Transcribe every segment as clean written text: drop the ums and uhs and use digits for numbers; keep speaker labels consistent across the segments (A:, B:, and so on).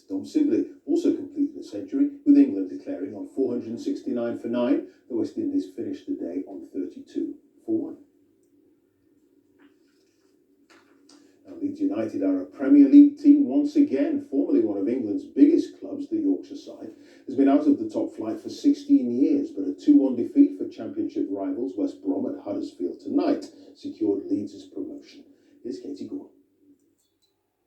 A: Dom Sibley also completed a century, with England declaring on 469 for 9. The West Indies finished the day on 32 for 1. Now, Leeds United are a Premier League team once again. Formerly one of England's biggest clubs, the Yorkshire side has been out of the top flight for 16 years, but a 2-1 defeat for Championship rivals West Brom at Huddersfield tonight secured Leeds' promotion. Here's Katie Gore.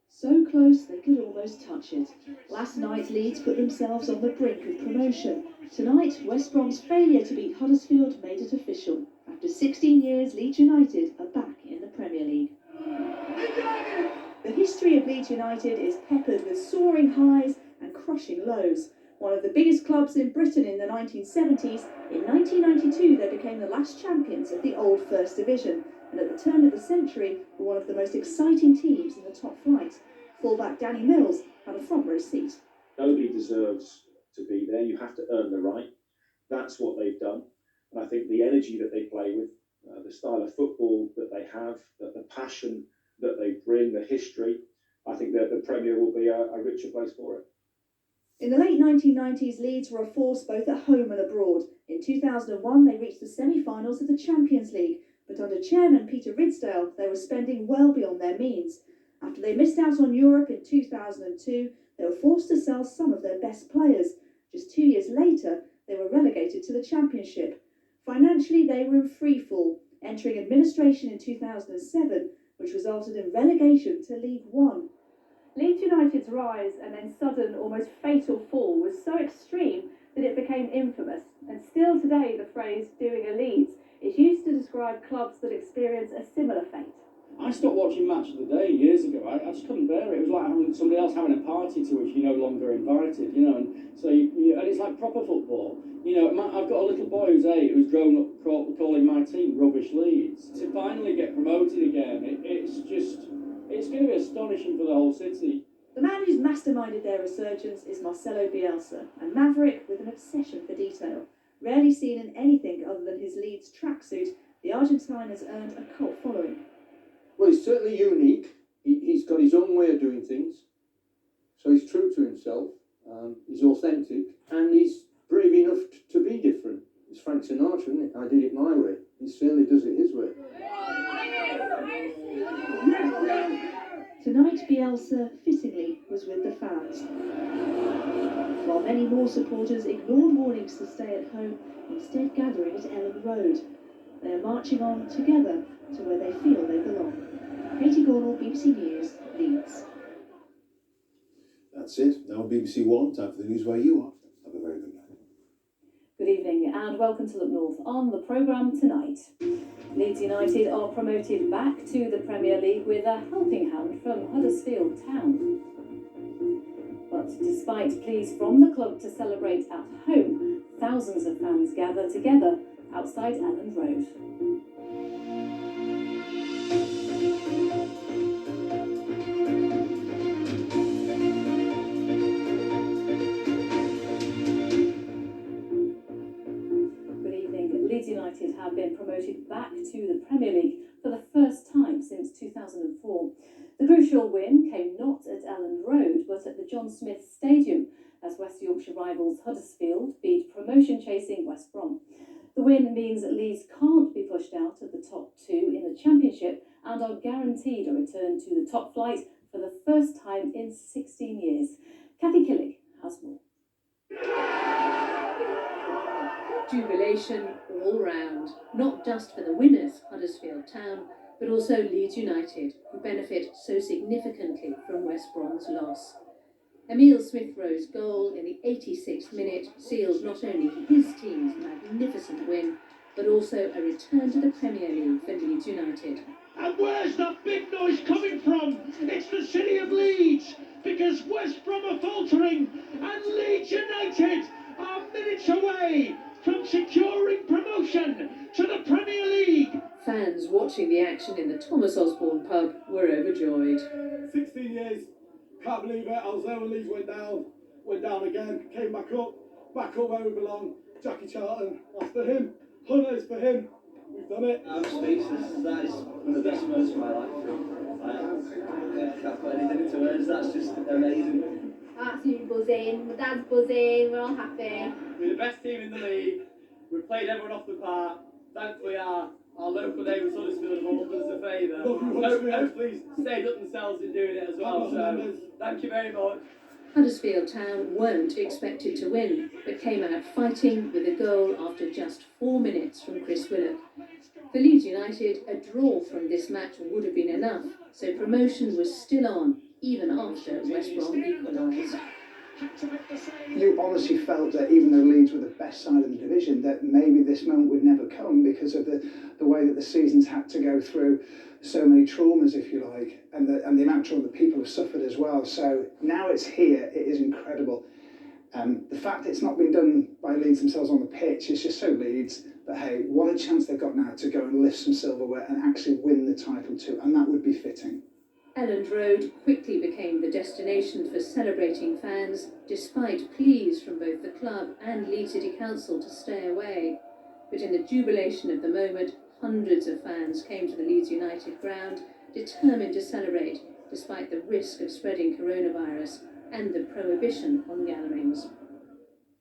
B: So close they could almost touch it. Last night, Leeds put themselves on the brink of promotion. Tonight, West Brom's failure to beat Huddersfield made it official. After 16 years, Leeds United are back in the Premier League. The history of Leeds United is peppered with soaring highs and crushing lows. One of the biggest clubs in Britain in the 1970s, in 1992 they became the last champions of the old First Division, and at the turn of the century were one of the most exciting teams in the top flight. Fullback Danny Mills had a front row seat.
C: Nobody deserves to be there. You have to earn the right. That's what they've done. And I think the energy that they play with, the style of football that they have, the passion that they bring, the history, I think that the Premier will be a richer place for it.
B: In the late 1990s, Leeds were a force both at home and abroad. In 2001, they reached the semi-finals of the Champions League, but under chairman Peter Ridsdale, they were spending well beyond their means. After they missed out on Europe in 2002, they were forced to sell some of their best players. Just 2 years later, they were relegated to the Championship. Financially, they were in freefall, entering administration in 2007, which resulted in relegation to League One. Leeds United's rise and then sudden, almost fatal fall was so extreme that it became infamous. And still today, the phrase "doing a Leeds" is used to describe clubs that experience a similar fate.
D: I stopped watching Match of the Day years ago. I just couldn't bear it. It was like having somebody else having a party to which you're no longer invited, and so and it's like proper football. I've got a little boy who's 8 who's grown up calling my team Rubbish Leeds. To finally get promoted again, it's going to be astonishing for the whole city.
B: The man who's masterminded their resurgence is Marcelo Bielsa, a maverick with an obsession for detail. Rarely seen in anything other than his Leeds tracksuit, the Argentine has earned a cult following.
E: Well, he's certainly unique. He's got his own way of doing things. So he's true to himself. He's authentic. And he's brave enough to be different. It's Frank Sinatra, isn't it? I did it my way. He certainly does it his way.
B: Tonight, Bielsa, fittingly, was with the fans. While many more supporters ignored warnings to stay at home, instead gathering at Ellen Road. They are marching on together to where they feel they belong. Katie Gornall, BBC News, Leeds.
A: That's it. Now BBC One, time for the news where you are. Have a very good night.
F: Good evening and welcome to Look North. On the programme tonight, Leeds United are promoted back to the Premier League with a helping hand from Huddersfield Town. But despite pleas from the club to celebrate at home, thousands of fans gather together outside Elland Road. Leeds United have been promoted back to the Premier League for the first time since 2004. The crucial win came not at Elland Road but at the John Smith Stadium as West Yorkshire rivals Huddersfield beat promotion-chasing West Brom. The win means that Leeds can't be pushed out of the top 2 in the Championship and are guaranteed a return to the top flight for the first time in 16 years. Kathy Killick has more.
G: Jubilation all round, not just for the winners, Huddersfield Town, but also Leeds United, who benefit so significantly from West Brom's loss. Emile Smith-Rowe's goal in the 86th minute seals not only his team's magnificent win, but also a return to the Premier League for Leeds United.
H: And where's that big noise coming from? It's the city of Leeds, because West Brom are faltering, and Leeds United are minutes away from securing promotion to the Premier League.
G: Fans watching the action in the Thomas Osborne pub were overjoyed.
I: 16 years, can't believe it. I was there when Leeds went down again, came back up where we belong. Jackie Charlton, that's for him. Hunters for him. We've done it.
J: I'm speechless. That is one of the best moments of my life. I can't put anything into words. That's just amazing.
G: Absolutely
K: buzzing, my dad's buzzing, we're all happy.
J: We're the best team in the league. We've played everyone off the park. Thankfully, our local neighbours Huddersfield have all done us a favour. Hopefully, stayed up themselves in doing it as well. So, thank you very much.
G: Huddersfield Town weren't expected to win, but came out fighting with a goal after just 4 minutes from Chris Willock. For Leeds United, a draw from this match would have been enough, so promotion was still on, even after West Brom equalised.
L: You honestly felt that even though Leeds were the best side of the division, that maybe this moment would never come because of the way that the season's had to go through so many traumas, if you like, and the amount of trauma that people have suffered as well. So now it's here, it is incredible. The fact that it's not been done by Leeds themselves on the pitch is just so Leeds. But hey, what a chance they've got now to go and lift some silverware and actually win the title too, and that would be fitting.
G: Elland Road quickly became the destination for celebrating fans, despite pleas from both the club and Leeds City Council to stay away. But in the jubilation of the moment, hundreds of fans came to the Leeds United ground, determined to celebrate, despite the risk of spreading coronavirus and the prohibition on gatherings.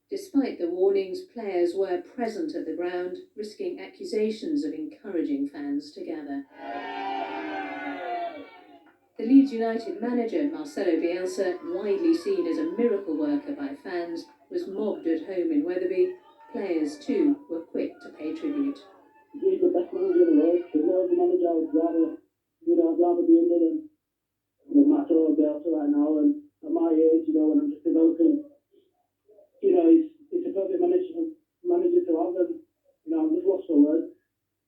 G: Despite the warnings, players were present at the ground, risking accusations of encouraging fans to gather. The Leeds United manager, Marcelo Bielsa, widely seen as a miracle worker by fans, was mobbed at home in Wetherby. Players, too, were quick to pay tribute.
M: He's the best manager in the world. There's no other manager I would rather, I'd rather be under than Marcelo Bielsa right now. And at my age, when I'm just developing, it's a perfect manager to have. And, I'm just lost for words.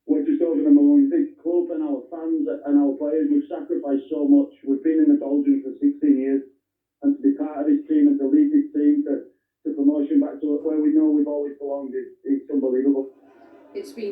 N: We're just over the moon. This club and our fans and our players, we've sacrificed so much. We've been in the doldrums for 16 years, and to be part of this team and to lead this team to promotion back to where we know we've always belonged is unbelievable.
G: It's been